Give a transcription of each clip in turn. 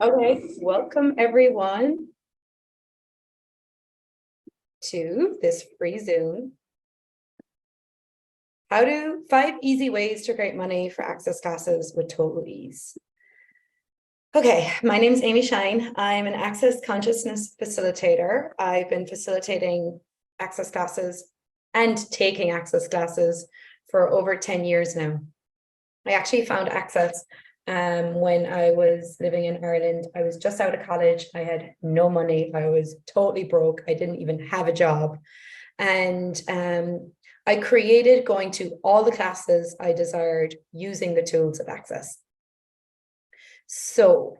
Okay, welcome everyone to this free Zoom. 5 easy ways to create money for Access classes with total ease. Okay, my name is Amy Shine. I'm an Access consciousness facilitator. I've been facilitating Access classes and taking Access classes for over 10 years now. I actually found Access when I was living in Ireland. I was just out of college. I had no money. I was totally broke. I didn't even have a job. And I created going to all the classes I desired using the tools of Access. So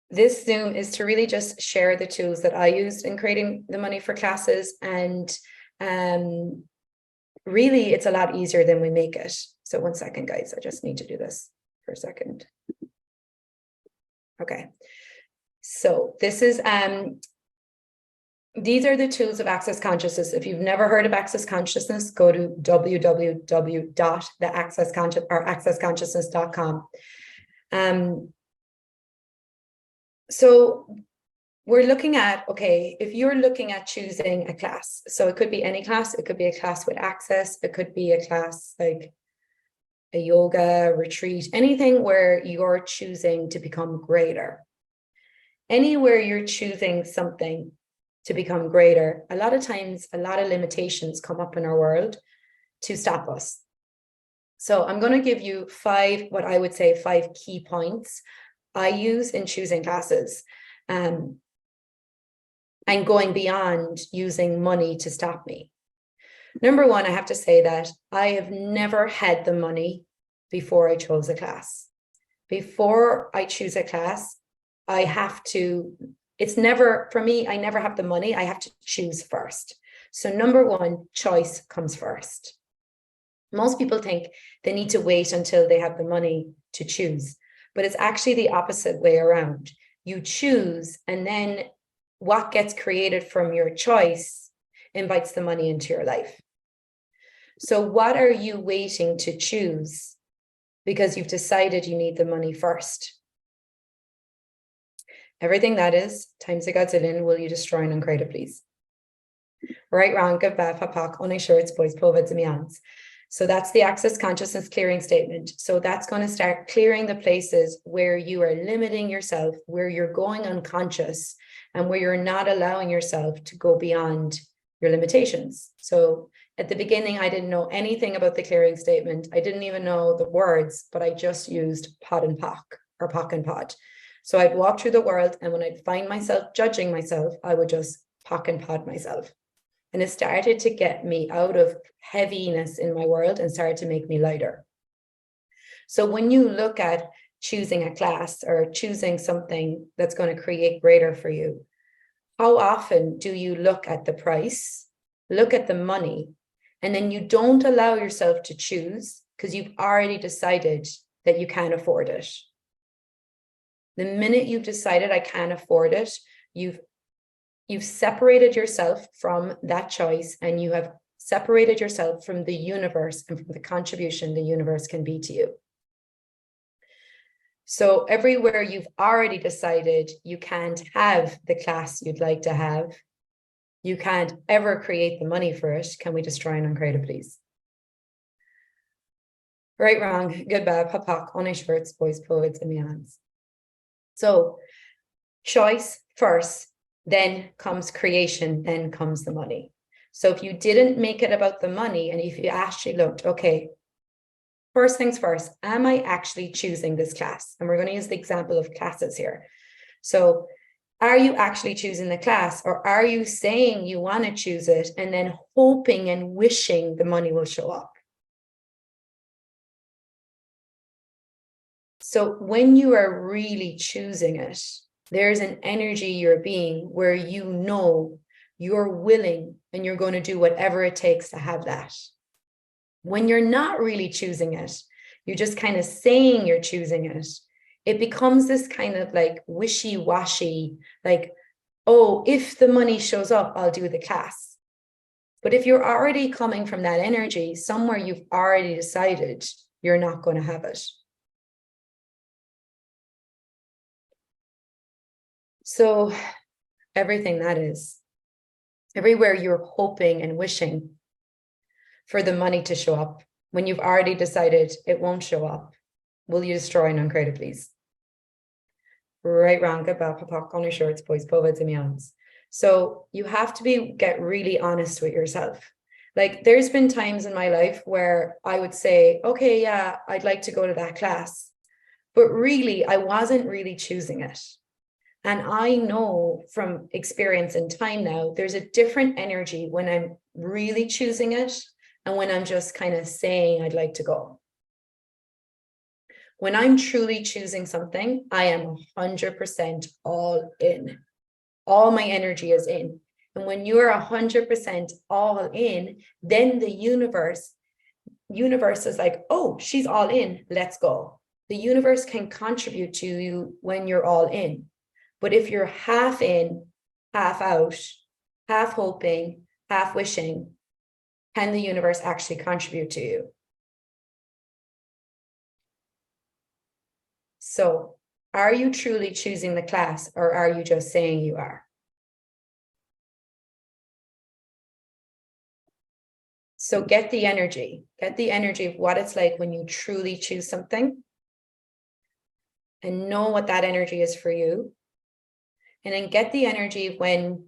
this Zoom is to really just share the tools that I used in creating the money for classes. And really, it's a lot easier than we make it. So one second, guys, I just need to do this for a second. Okay, so this is these are the tools of Access Consciousness. If you've never heard of Access Consciousness, go to accessconsciousness.com. So we're looking at, okay, if you're looking at choosing a class, so it could be any class, it could be a class with Access, it could be a class like a yoga retreat, anything where you're choosing to become greater. Anywhere you're choosing something to become greater, a lot of times, a lot of limitations come up in our world to stop us. So I'm going to give you 5 key points I use in choosing classes and going beyond using money to stop me. Number 1, I have to say that I have never had the money before I chose a class. Before I choose a class, I have to, it's never, for me, I never have the money. I have to choose first. So number 1, choice comes first. Most people think they need to wait until they have the money to choose, but it's actually the opposite way around. You choose, and then what gets created from your choice invites the money into your life. So what are you waiting to choose? Because you've decided you need the money first. Everything that is, times a godzillion, will you destroy and uncreate it, please? Right, wrong, good, bad, papak, only shirts, boys, poveds, and means. So that's the Access Consciousness clearing statement. So that's going to start clearing the places where you are limiting yourself, where you're going unconscious, and where you're not allowing yourself to go beyond your limitations. So at the beginning, I didn't know anything about the clearing statement. I didn't even know the words, but I just used pod and pock, or pock and pod. So I'd walk through the world, and when I'd find myself judging myself, I would just pock and pod myself. And it started to get me out of heaviness in my world and started to make me lighter. So when you look at choosing a class or choosing something that's going to create greater for you, how often do you look at the price, look at the money, and then you don't allow yourself to choose because you've already decided that you can't afford it? The minute you've decided I can't afford it, you've separated yourself from that choice, and you have separated yourself from the universe and from the contribution the universe can be to you. So everywhere you've already decided you can't have the class you'd like to have, you can't ever create the money for it. Can we destroy and uncreate it, please? Right, wrong, good, bad, papak, only shirts, boys, poveds, and means. So choice first, then comes creation, then comes the money. So if you didn't make it about the money, and if you actually looked, okay, first things first, am I actually choosing this class? And we're going to use the example of classes here. So are you actually choosing the class, or are you saying you want to choose it and then hoping and wishing the money will show up? So when you are really choosing it, there's an energy you're being where you know you're willing and you're going to do whatever it takes to have that. When you're not really choosing it, you're just kind of saying you're choosing it, it becomes this kind of like wishy-washy, like, oh, if the money shows up, I'll do the class. But if you're already coming from that energy, somewhere you've already decided you're not going to have it. So everything that is, everywhere you're hoping and wishing for the money to show up, when you've already decided it won't show up, will you destroy and uncreate it, please? Right, wrong, good, bad, papak, only shorts, boys, poveds, and meons. So you have to get really honest with yourself. Like, there's been times in my life where I would say, okay, yeah, I'd like to go to that class, but really, I wasn't really choosing it. And I know from experience and time now, there's a different energy when I'm really choosing it and when I'm just kind of saying I'd like to go. When I'm truly choosing something, I am 100% all in. All my energy is in. And when you're 100% all in, then the universe is like, oh, she's all in, let's go. The universe can contribute to you when you're all in. But if you're half in, half out, half hoping, half wishing, can the universe actually contribute to you? So, are you truly choosing the class, or are you just saying you are? So get the energy of what it's like when you truly choose something, and know what that energy is for you. And then get the energy of when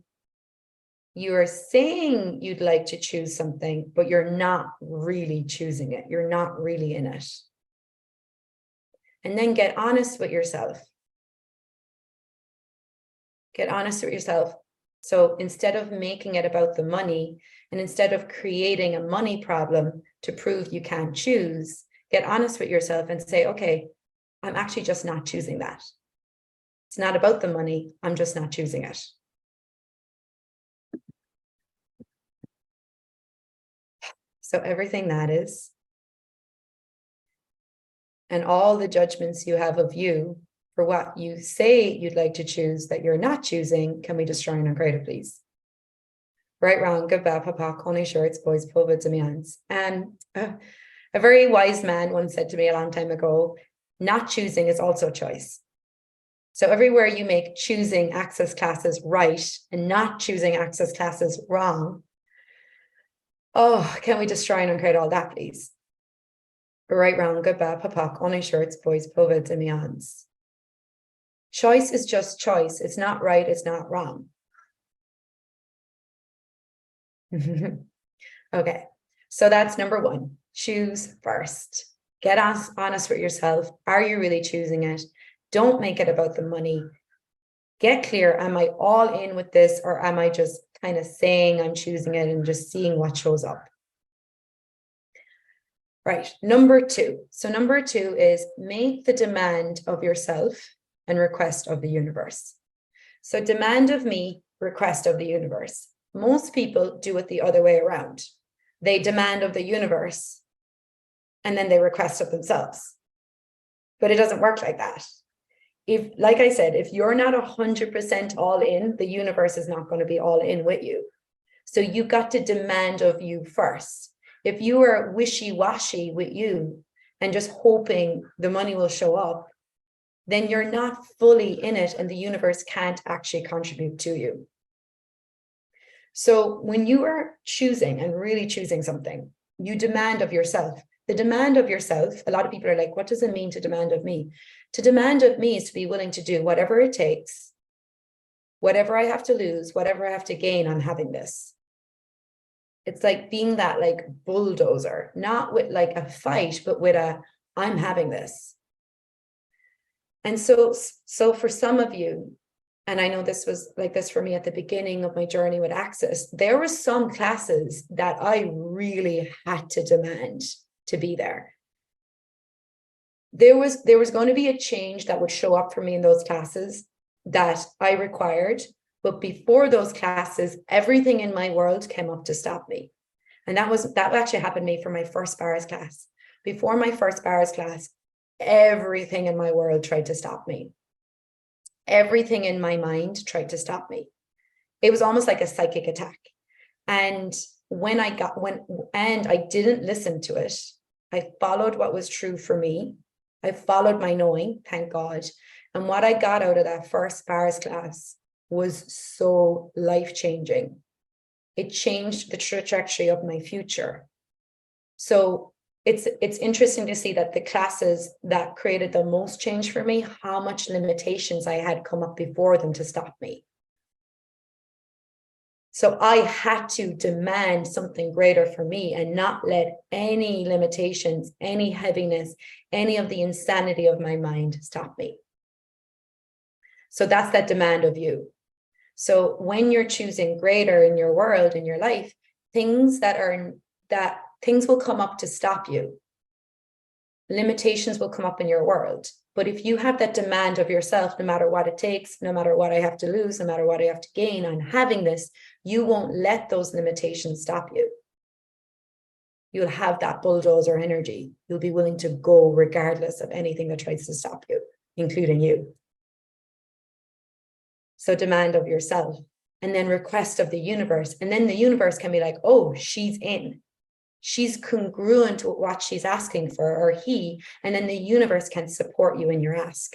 you are saying you'd like to choose something, but you're not really choosing it. You're not really in it. And then get honest with yourself. Get honest with yourself. So instead of making it about the money, and instead of creating a money problem to prove you can't choose, get honest with yourself and say, okay, I'm actually just not choosing that. It's not about the money. I'm just not choosing it. So everything that is, and all the judgments you have of you for what you say you'd like to choose that you're not choosing, can we destroy and uncreate it, please? Right, wrong, good, bad, papak, only shorts, boys, poveds, and meons. And a very wise man once said to me a long time ago, not choosing is also a choice. So everywhere you make choosing access classes right and not choosing access classes wrong, oh, can we destroy and uncreate all that, please? Right, wrong, good, bad, papak, only shorts, boys, poveds, and meons. Choice is just choice. It's not right. It's not wrong. Okay, so that's number one. Choose first. Get honest with yourself. Are you really choosing it? Don't make it about the money. Get clear. Am I all in with this, or am I just kind of saying I'm choosing it and just seeing what shows up? Right, number two. So number two is make the demand of yourself and request of the universe. So demand of me, request of the universe. Most people do it the other way around. They demand of the universe and then they request of themselves. But it doesn't work like that. If, like I said, if you're not 100% all in, the universe is not going to be all in with you. So you got to demand of you first. If you are wishy-washy with you and just hoping the money will show up, then you're not fully in it and the universe can't actually contribute to you. So when you are choosing and really choosing something, you demand of yourself. The demand of yourself, a lot of people are like, what does it mean to demand of me? To demand of me is to be willing to do whatever it takes, whatever I have to lose, whatever I have to gain on having this. It's like being that like bulldozer, not with like a fight, but with a, I'm having this. And so for some of you, and I know this was like this for me at the beginning of my journey with Access, there were some classes that I really had to demand to be there. There was going to be a change that would show up for me in those classes that I required. But before those classes, everything in my world came up to stop me. And that actually happened to me for my first bars class. Before my first bars class, everything in my world tried to stop me. Everything in my mind tried to stop me. It was almost like a psychic attack. And I didn't listen to it. I followed what was true for me. I followed my knowing, thank God. And what I got out of that first bars class was so life-changing. It changed the trajectory of my future. So it's interesting to see that the classes that created the most change for me, how much limitations I had come up before them to stop me. So I had to demand something greater for me and not let any limitations, any heaviness, any of the insanity of my mind stop me. So that's that demand of you. So when you're choosing greater in your world, in your life, things will come up to stop you. Limitations will come up in your world. But if you have that demand of yourself, no matter what it takes, no matter what I have to lose, no matter what I have to gain on having this, you won't let those limitations stop you. You'll have that bulldozer energy. You'll be willing to go regardless of anything that tries to stop you, including you. So demand of yourself, and then request of the universe. And then the universe can be like, oh, she's in. She's congruent with what she's asking for, or he, and then the universe can support you in your ask.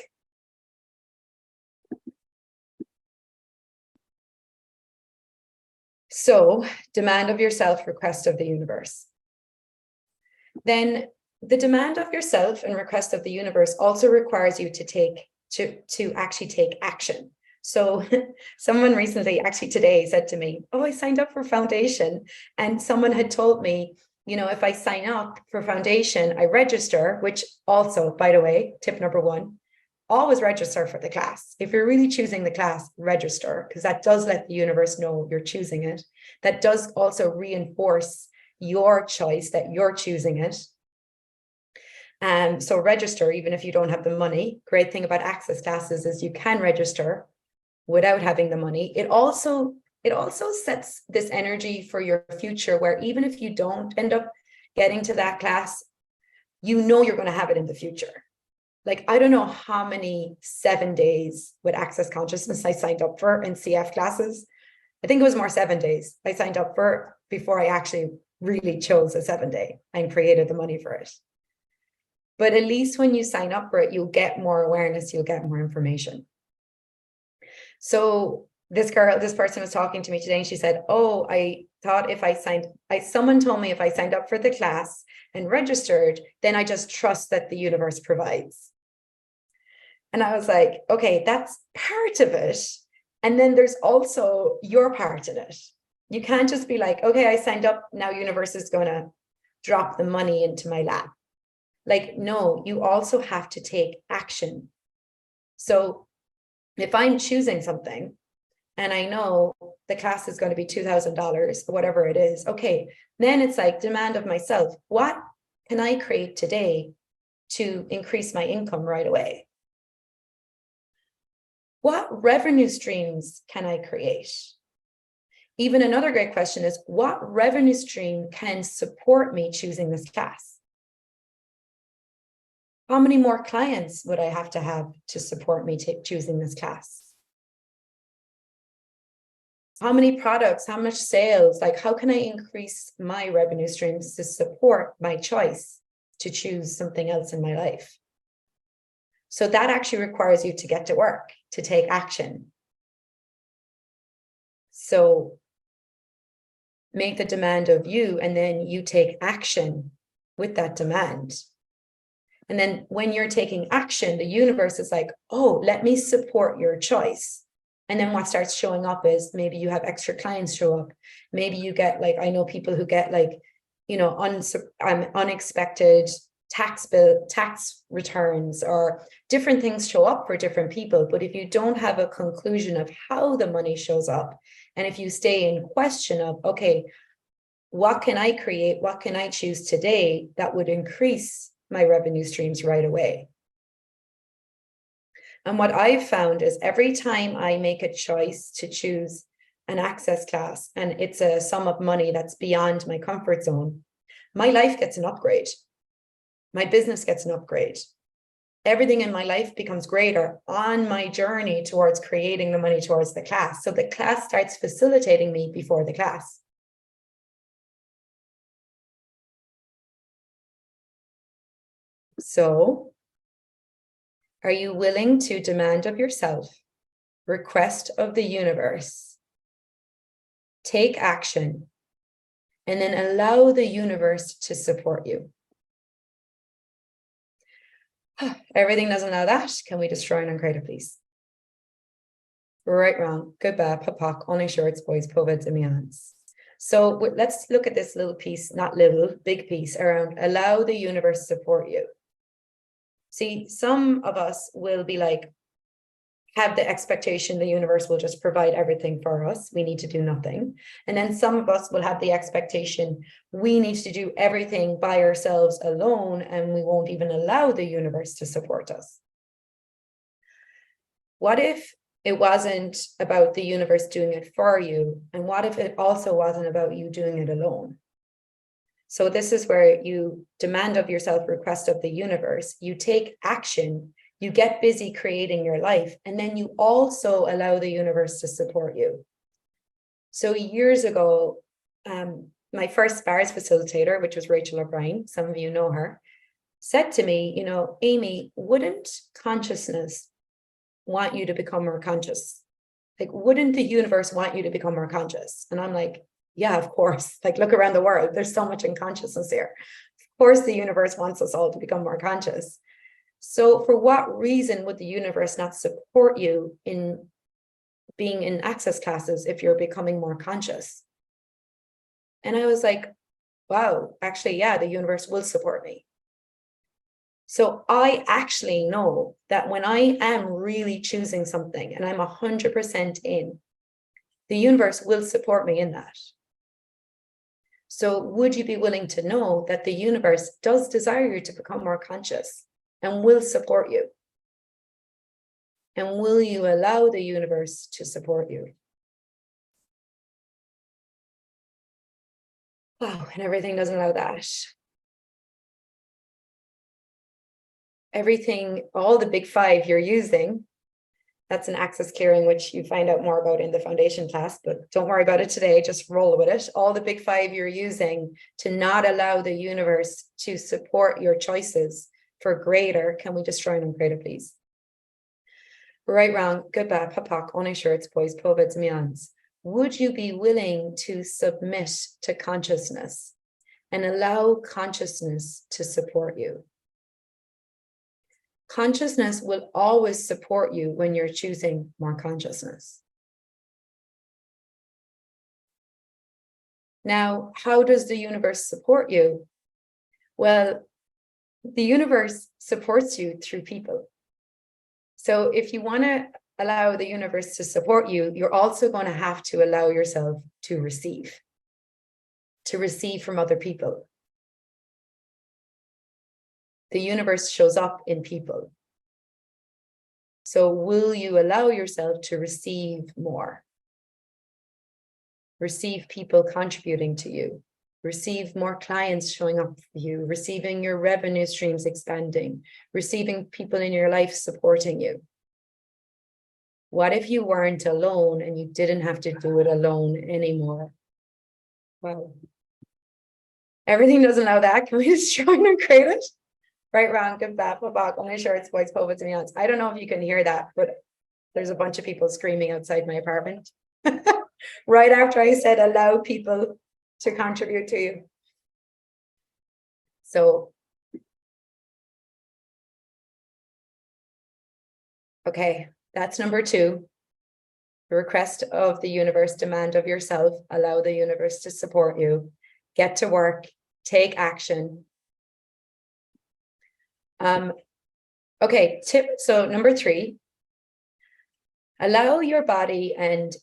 So demand of yourself, request of the universe. Then the demand of yourself and request of the universe also requires you to actually take action. So someone recently, actually today, said to me, oh, I signed up for foundation, and someone had told me, you know, if I sign up for foundation, I register, which also, by the way, tip number 1, always register for the class. If you're really choosing the class, register, because that does let the universe know you're choosing it. That does also reinforce your choice that you're choosing it. So register, even if you don't have the money. Great thing about Access classes is you can register without having the money. It also sets this energy for your future, where even if you don't end up getting to that class, you know you're going to have it in the future. Like, I don't know how many 7 days with Access Consciousness I signed up for in CF classes. I think it was more 7 days I signed up for before I actually really chose a 7-day and created the money for it. But at least when you sign up for it, you'll get more awareness, you'll get more information. So this person was talking to me today, and she said, oh, I thought someone told me if I signed up for the class and registered, then I just trust that the universe provides. And I was like, okay, that's part of it. And then there's also your part in it. You can't just be like, okay, I signed up, now universe is going to drop the money into my lap. Like, no, you also have to take action. So if I'm choosing something and I know the class is going to be $2,000, whatever it is, okay, then it's like demand of myself. What can I create today to increase my income right away? What revenue streams can I create? Even another great question is, what revenue stream can support me choosing this class? How many more clients would I have to support me choosing this class? How many products, how much sales, like how can I increase my revenue streams to support my choice to choose something else in my life? So that actually requires you to get to work, to take action. So make the demand of you, and then you take action with that demand. And then when you're taking action, the universe is like, oh, let me support your choice. And then what starts showing up is maybe you have extra clients show up. Maybe you get, like, I know people who get, like, you know, unexpected tax returns, or different things show up for different people. But if you don't have a conclusion of how the money shows up, and if you stay in question of, okay, what can I create? What can I choose today that would increase my revenue streams right away? And what I've found is every time I make a choice to choose an Access class, and it's a sum of money that's beyond my comfort zone, my life gets an upgrade. My business gets an upgrade. Everything in my life becomes greater on my journey towards creating the money towards the class. So the class starts facilitating me before the class. So Are you willing to demand of yourself, request of the universe, take action, and then allow the universe to support you? Everything doesn't allow that. Can we destroy and uncreate it, please? Right, wrong, good, bad, papak, only shorts, boys, poveds, and meons. So let's look at this little piece, not little, big piece around allow the universe to support you. See, some of us will be like, have the expectation the universe will just provide everything for us. We need to do nothing. And then some of us will have the expectation we need to do everything by ourselves alone, and we won't even allow the universe to support us. What if it wasn't about the universe doing it for you? And what if it also wasn't about you doing it alone? So this is where you demand of yourself, request of the universe, you take action, you get busy creating your life, and then you also allow the universe to support you. So years ago, my first SPARS facilitator, which was Rachel O'Brien, some of you know her, said to me, you know, Amy, wouldn't consciousness want you to become more conscious? Like, wouldn't the universe want you to become more conscious? And I'm like, yeah, of course. Like, look around the world. There's so much in consciousness here. Of course, the universe wants us all to become more conscious. So for what reason would the universe not support you in being in access classes if you're becoming more conscious? And I was like, wow, actually, yeah, the universe will support me. So I actually know that when I am really choosing something and I'm 100% in, the universe will support me in that. So would you be willing to know that the universe does desire you to become more conscious and will support you? And will you allow the universe to support you? Wow, and everything doesn't allow that. Everything, all the big five you're using, that's an access clearing, which you find out more about in the foundation class, but don't worry about it today, just roll with it. All the big five you're using to not allow the universe to support your choices for greater, can we destroy and uncreate it, please? Right, wrong, good, bad, papak, only shirts, boys, poveds, meons. Would you be willing to submit to consciousness and allow consciousness to support you? Consciousness will always support you when you're choosing more consciousness. Now, how does the universe support you? Well, the universe supports you through people. So if you want to allow the universe to support you, you're also going to have to allow yourself to receive from other people. The universe shows up in people. So will you allow yourself to receive more? Receive people contributing to you. Receive more clients showing up for you. Receiving your revenue streams expanding. Receiving people in your life supporting you. What if you weren't alone and you didn't have to do it alone anymore? Wow. Everything doesn't allow that. Can we just try and create it? Right, wrong, good, bad, babak, only shorts, boys, poveds, and meons. I don't know if you can hear that, but there's a bunch of people screaming outside my apartment. Right after I said allow people to contribute to you. So, okay, that's number 2. The request of the universe, demand of yourself, allow the universe to support you. Get to work, take action. Okay, tip. So number 3, allow your body and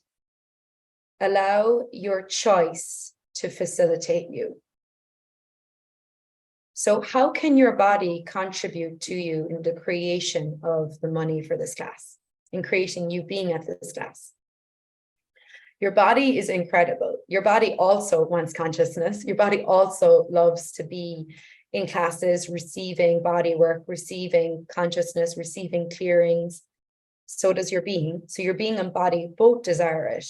allow your choice to facilitate you. So how can your body contribute to you in the creation of the money for this class, in creating you being at this class? Your body is incredible. Your body also wants consciousness. Your body also loves to be in classes, receiving body work, receiving consciousness, receiving clearings. So does your being. So your being and body both desire it.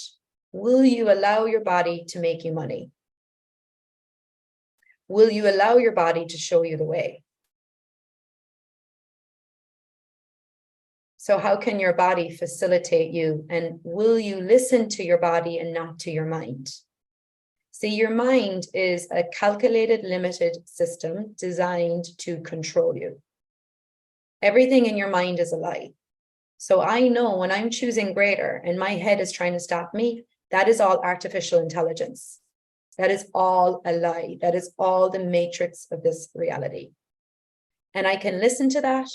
Will you allow your body to make you money? Will you allow your body to show you the way? So how can your body facilitate you? And will you listen to your body and not to your mind? See, your mind is a calculated, limited system designed to control you. Everything in your mind is a lie. So I know when I'm choosing greater and my head is trying to stop me, that is all artificial intelligence. That is all a lie. That is all the matrix of this reality. And I can listen to that,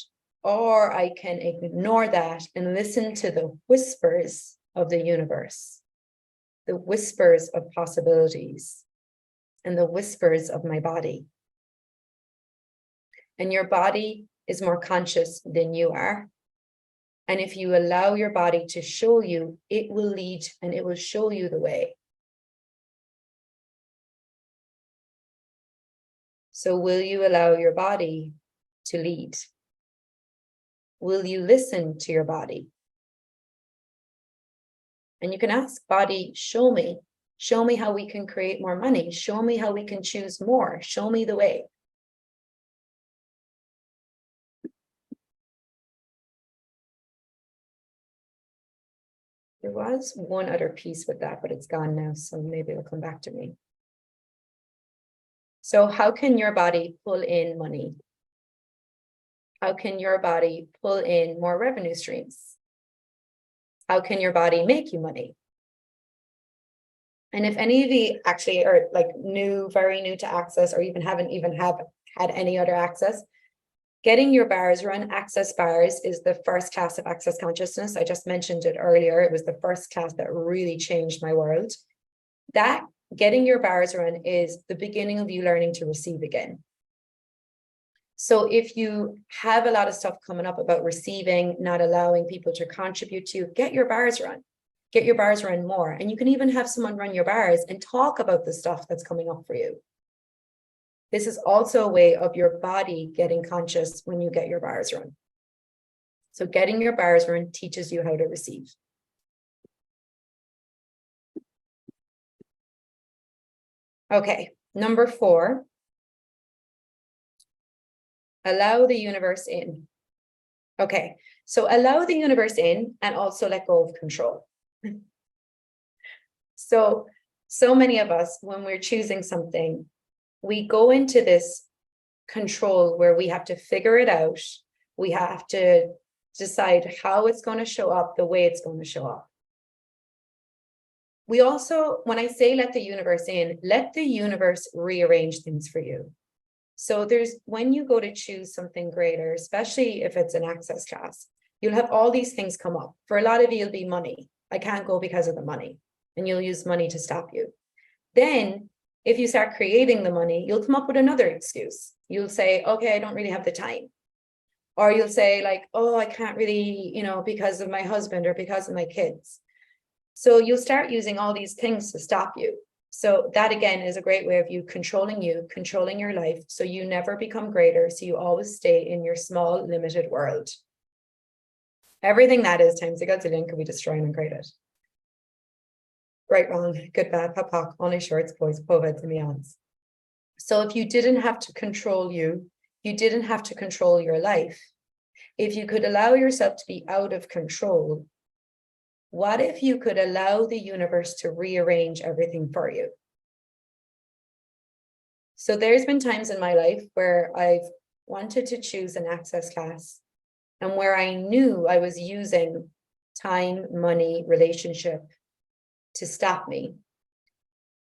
or I can ignore that and listen to the whispers of the universe, the whispers of possibilities, and the whispers of my body. And your body is more conscious than you are. And if you allow your body to show you, it will lead and it will show you the way. So will you allow your body to lead? Will you listen to your body? And you can ask body, show me how we can create more money. Show me how we can choose more. Show me the way. There was one other piece with that, but it's gone now, so maybe it'll come back to me. So how can your body pull in money? How can your body pull in more revenue streams? How can your body make you money? And if any of you actually are like very new to Access, or even haven't had any other Access, getting your bars run, Access bars, is the first class of Access consciousness. I just mentioned it earlier. It was the first class that really changed my world. That getting your bars run is the beginning of you learning to receive again. So if you have a lot of stuff coming up about receiving, not allowing people to contribute to you, get your bars run. Get your bars run more. And you can even have someone run your bars and talk about the stuff that's coming up for you. This is also a way of your body getting conscious when you get your bars run. So getting your bars run teaches you how to receive. Okay, number 4. Allow the universe in. Okay, so allow the universe in and also let go of control. So many of us, when we're choosing something, we go into this control where we have to figure it out. We have to decide how it's going to show up, the way it's going to show up. We also, when I say let the universe in, let the universe rearrange things for you. So when you go to choose something greater, especially if it's an Access class, you'll have all these things come up. For a lot of you, it'll be money. I can't go because of the money. And you'll use money to stop you. Then if you start creating the money, you'll come up with another excuse. You'll say, okay, I don't really have the time. Or you'll say like, oh, I can't really, because of my husband or because of my kids. So you'll start using all these things to stop you. So that again is a great way of you, controlling your life. So you never become greater. So you always stay in your small, limited world. Everything that is times a gazillion can be destroyed and created. Right, wrong, good, bad, pop, pop, only shorts, boys, poveds, and beyonds. So if you didn't have to control you didn't have to control your life. If you could allow yourself to be out of control, what if you could allow the universe to rearrange everything for you? So there's been times in my life where I've wanted to choose an Access class and where I knew I was using time, money, relationship to stop me.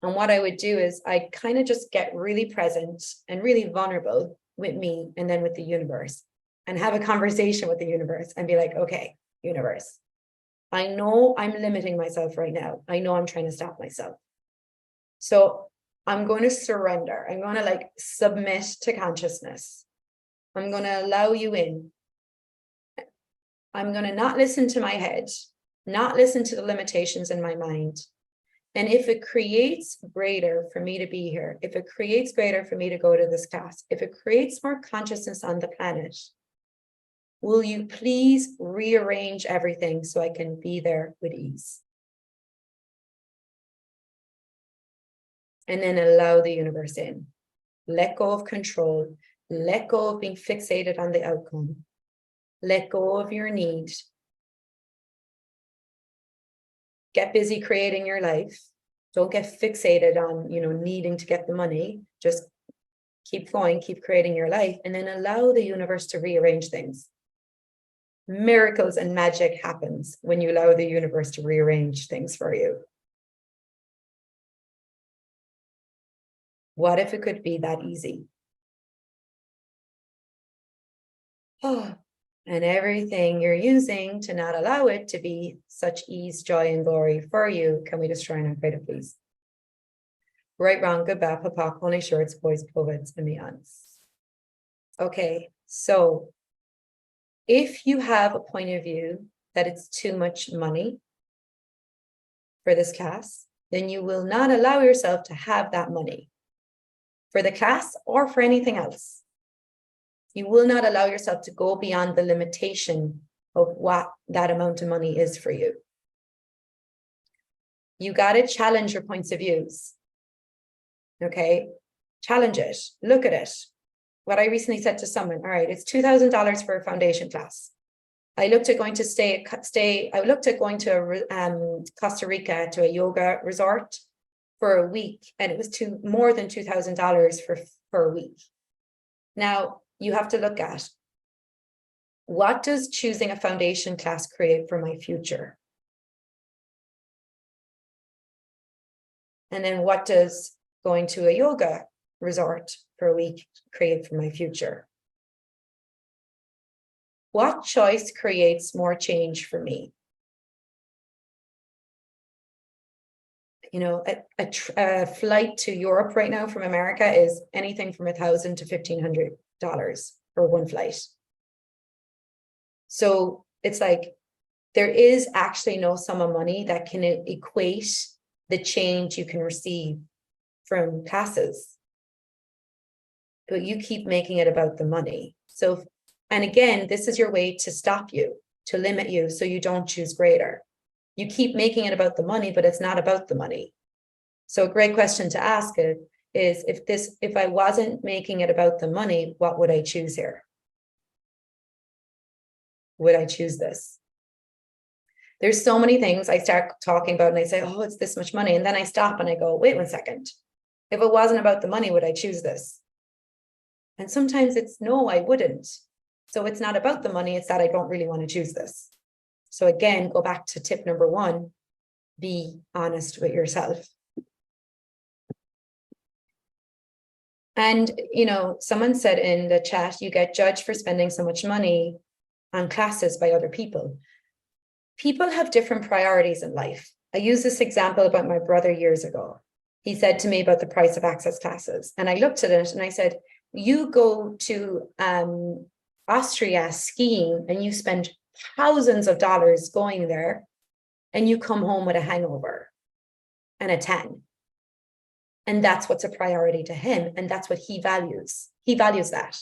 And what I would do is I'd kind of just get really present and really vulnerable with me and then with the universe, and have a conversation with the universe and be like, okay, universe, I know I'm limiting myself right now. I know I'm trying to stop myself. So I'm going to surrender. I'm going to submit to consciousness. I'm going to allow you in. I'm going to not listen to my head, not listen to the limitations in my mind. And if it creates greater for me to be here, if it creates greater for me to go to this class, if it creates more consciousness on the planet, will you please rearrange everything so I can be there with ease? And then allow the universe in. Let go of control. Let go of being fixated on the outcome. Let go of your need get busy creating your life. Don't get fixated on, needing to get the money. Just keep going, keep creating your life, and then allow the universe to rearrange things. Miracles and magic happens when you allow the universe to rearrange things for you. What if it could be that easy? Oh, and everything you're using to not allow it to be such ease, joy, and glory for you, can we destroy and uncreate it, please? Right, wrong, good, bad, papak, only shorts, boys, poveds, and beyonds. Okay, so if you have a point of view that it's too much money for this class, then you will not allow yourself to have that money for the class or for anything else. You will not allow yourself to go beyond the limitation of what that amount of money is for you. You got to challenge your points of views. Okay, challenge it, look at it. What I recently said to someone, all right, it's $2,000 for a foundation class. I looked at going to Costa Rica to a yoga resort for a week, and it was more than $2,000 for a week. Now, you have to look at, what does choosing a foundation class create for my future? And then what does going to a yoga resort for a week create for my future? What choice creates more change for me? A flight to Europe right now from America is anything from $1,000 to $1,500 for one flight. So it's like, there is actually no sum of money that can equate the change you can receive from classes. But you keep making it about the money. So, and again, this is your way to stop you, to limit you, so you don't choose greater. You keep making it about the money, but it's not about the money. So a great question to ask is, if I wasn't making it about the money, what would I choose here? Would I choose this? There's so many things I start talking about and I say, oh, it's this much money. And then I stop and I go, wait 1 second. If it wasn't about the money, would I choose this? And sometimes it's no, I wouldn't. So it's not about the money, it's that I don't really want to choose this. So again, go back to tip number 1, be honest with yourself. And, someone said in the chat, you get judged for spending so much money on classes by other people. People have different priorities in life. I used this example about my brother years ago. He said to me about the price of Access classes. And I looked at it and I said, you go to Austria skiing and you spend thousands of dollars going there and you come home with a hangover and a tan. And that's what's a priority to him. And that's what he values. He values that.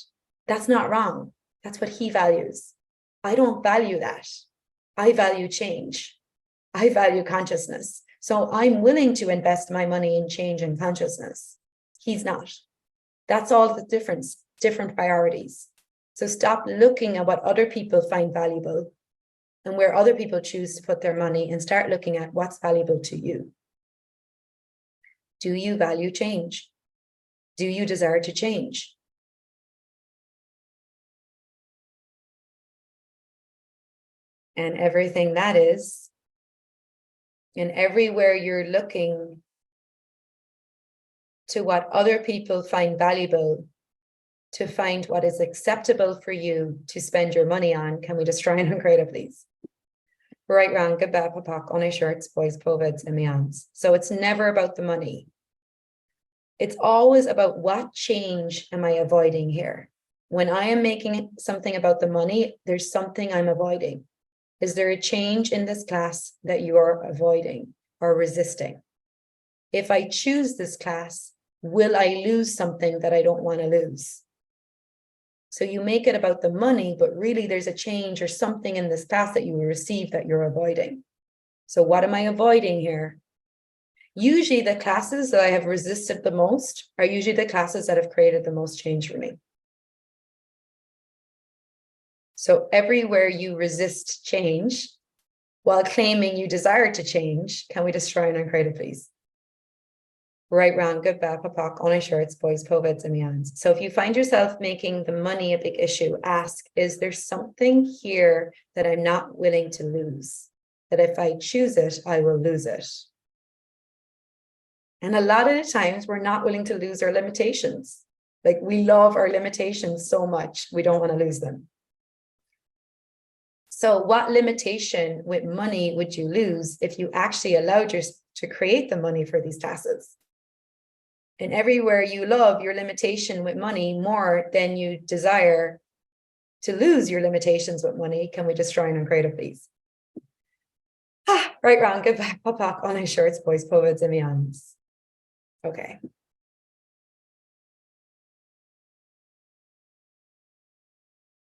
That's not wrong. That's what he values. I don't value that. I value change. I value consciousness. So I'm willing to invest my money in change and consciousness. He's not. That's all the difference, different priorities. So stop looking at what other people find valuable and where other people choose to put their money, and start looking at what's valuable to you. Do you value change? Do you desire to change? And everything that is, and everywhere you're looking to what other people find valuable, to find what is acceptable for you to spend your money on, can we destroy and uncreate it, please? Right, wrong, good, bad, papak, only shorts, boys, poveds, and beyonds. So it's never about the money. It's always about what change am I avoiding here? When I am making something about the money, there's something I'm avoiding. Is there a change in this class that you are avoiding or resisting? If I choose this class, will I lose something that I don't want to lose? So you make it about the money, but really there's a change or something in this class that you will receive that you're avoiding. So what am I avoiding here? Usually the classes that I have resisted the most are usually the classes that have created the most change for me. So everywhere you resist change, while claiming you desire to change, can we destroy and uncreate it, please? Right, wrong, good, bad, papak, only shirts, boys, poveds, and means. So if you find yourself making the money a big issue, ask, is there something here that I'm not willing to lose? That if I choose it, I will lose it. And a lot of the times we're not willing to lose our limitations. Like we love our limitations so much, we don't want to lose them. So what limitation with money would you lose if you actually allowed yourself to create the money for these classes? And everywhere you love your limitation with money more than you desire to lose your limitations with money, can we destroy and uncreate it, please? Right, wrong, good, back, pop, on shirts, boys, poveds, and means. Okay.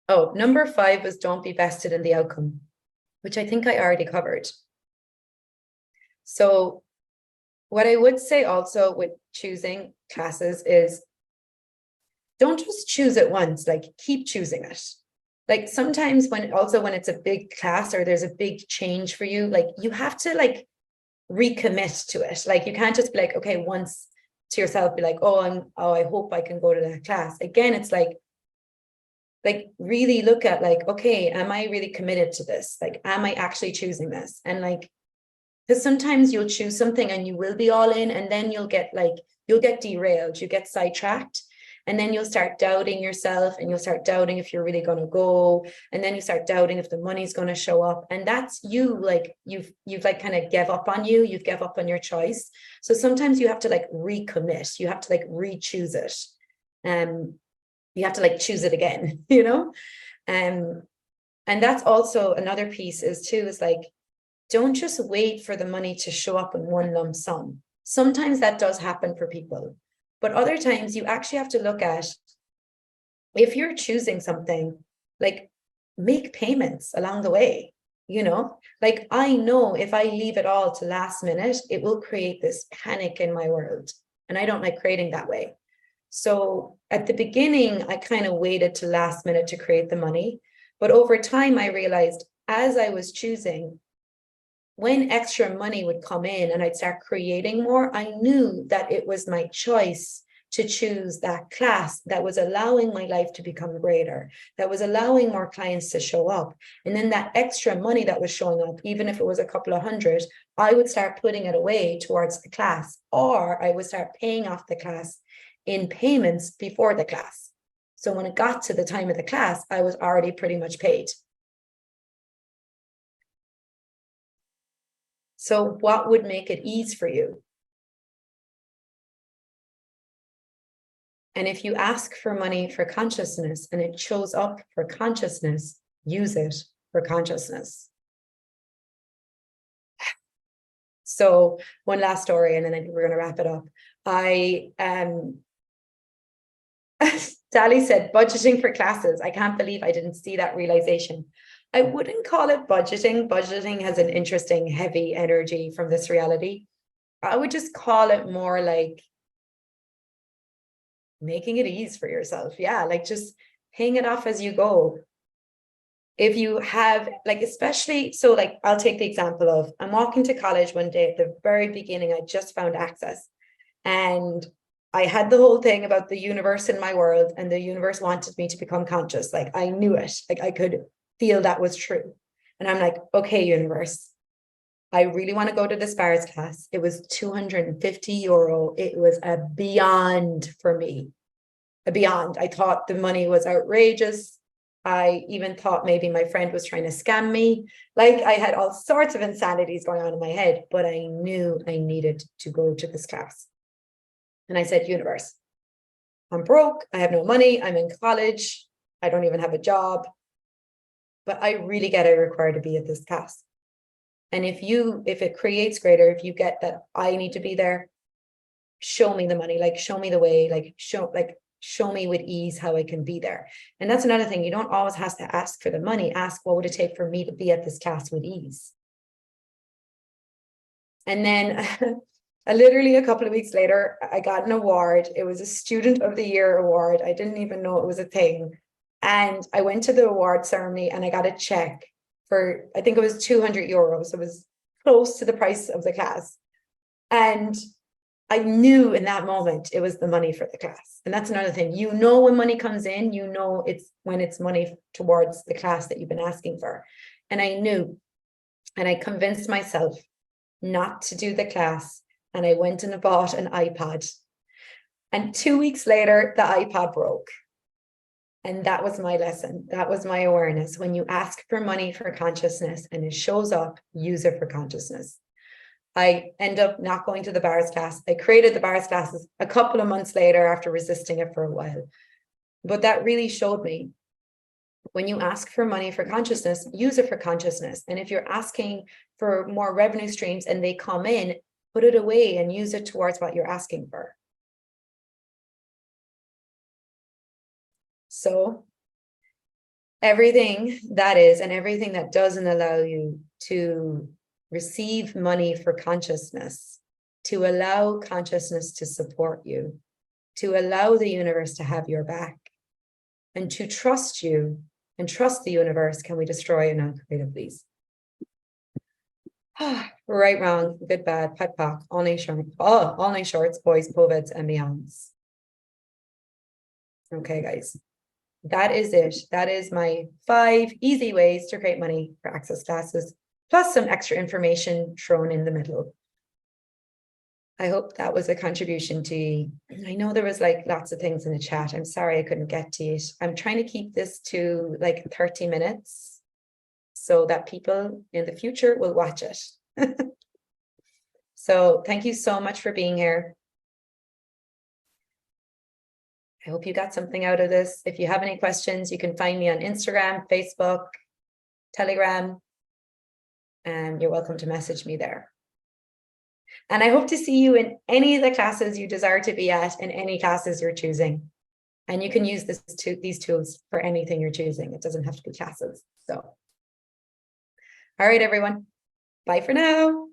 Oh, number 5 was don't be vested in the outcome, which I think I already covered. So what I would say also with choosing classes is don't just choose it once, like keep choosing it. Like sometimes when it's a big class or there's a big change for you, like you have to like recommit to it. Like you can't just be like, okay, once to yourself, be like, oh, I hope I can go to that class. Again, it's like really look at like, okay, am I really committed to this? Like, am I actually choosing this? And like, because sometimes you'll choose something and you will be all in, and then you'll get derailed, you get sidetracked, and then you'll start doubting yourself, and you'll start doubting if you're really going to go, and then you start doubting if the money's going to show up, and that's you, like you've like kind of give up on you've give up on your choice. So sometimes you have to like recommit, you have to like re-choose it, you have to like choose it again, you know. And that's also another piece is like, don't just wait for the money to show up in one lump sum. Sometimes that does happen for people, but other times you actually have to look at, if you're choosing something, like make payments along the way, you know. Like I know if I leave it all to last minute, it will create this panic in my world, and I don't like creating that way. So at the beginning, I kind of waited to last minute to create the money, but over time I realized as I was choosing, when extra money would come in and I'd start creating more, I knew that it was my choice to choose that class that was allowing my life to become greater, that was allowing more clients to show up. And then that extra money that was showing up, even if it was a couple of hundred, I would start putting it away towards the class, or I would start paying off the class in payments before the class. So when it got to the time of the class, I was already pretty much paid. So what would make it ease for you? And if you ask for money for consciousness and it shows up for consciousness, use it for consciousness. So one last story, and then I think we're going to wrap it up. Sally said, budgeting for classes. I can't believe I didn't see that realization. I wouldn't call it budgeting. Budgeting has an interesting, heavy energy from this reality. I would just call it more like making it easy for yourself. Yeah, like just paying it off as you go. If you have, like, especially, so like, I'll take the example of, I'm walking to college one day at the very beginning, I just found Access. And I had the whole thing about the universe in my world, and the universe wanted me to become conscious. Like I knew it, like I could feel that was true. And I'm like, okay, universe, I really want to go to this bars class. It was €250. It was a beyond for me, a beyond. I thought the money was outrageous. I even thought maybe my friend was trying to scam me. Like I had all sorts of insanities going on in my head, but I knew I needed to go to this class. And I said, universe, I'm broke. I have no money. I'm in college. I don't even have a job. But I really get I require to be at this class. And if it creates greater, if you get that I need to be there, show me the money, like show me the way, like show me with ease how I can be there. And that's another thing. You don't always have to ask for the money. Ask, what would it take for me to be at this class with ease? And then literally a couple of weeks later, I got an award. It was a Student of the Year award. I didn't even know it was a thing. And I went to the award ceremony and I got a check for, I think it was €200. It was close to the price of the class. And I knew in that moment it was the money for the class. And that's another thing. You know, when money comes in, you know it's when it's money towards the class that you've been asking for. And I knew, and I convinced myself not to do the class. And I went and bought an iPad. And 2 weeks later, the iPad broke. And that was my lesson. That was my awareness. When you ask for money for consciousness and it shows up, use it for consciousness. I end up not going to the bars class. I created the bars classes a couple of months later after resisting it for a while. But that really showed me, when you ask for money for consciousness, use it for consciousness. And if you're asking for more revenue streams and they come in, put it away and use it towards what you're asking for. So everything that is and everything that doesn't allow you to receive money for consciousness, to allow consciousness to support you, to allow the universe to have your back, and to trust you and trust the universe, can we destroy and uncreative these? Right, wrong, good, bad, pet, pock, all night shorts, boys, poveds, and beyonds. Okay, guys. That is it. That is my 5 easy ways to create money for Access classes, plus some extra information thrown in the middle. I hope that was a contribution to you. I know there was like lots of things in the chat. I'm sorry I couldn't get to it. I'm trying to keep this to like 30 minutes so that people in the future will watch it. So thank you so much for being here. I hope you got something out of this. If you have any questions, you can find me on Instagram, Facebook, Telegram, and you're welcome to message me there. And I hope to see you in any of the classes you desire to be at, in any classes you're choosing. And you can use these tools for anything you're choosing. It doesn't have to be classes. So, all right, everyone. Bye for now.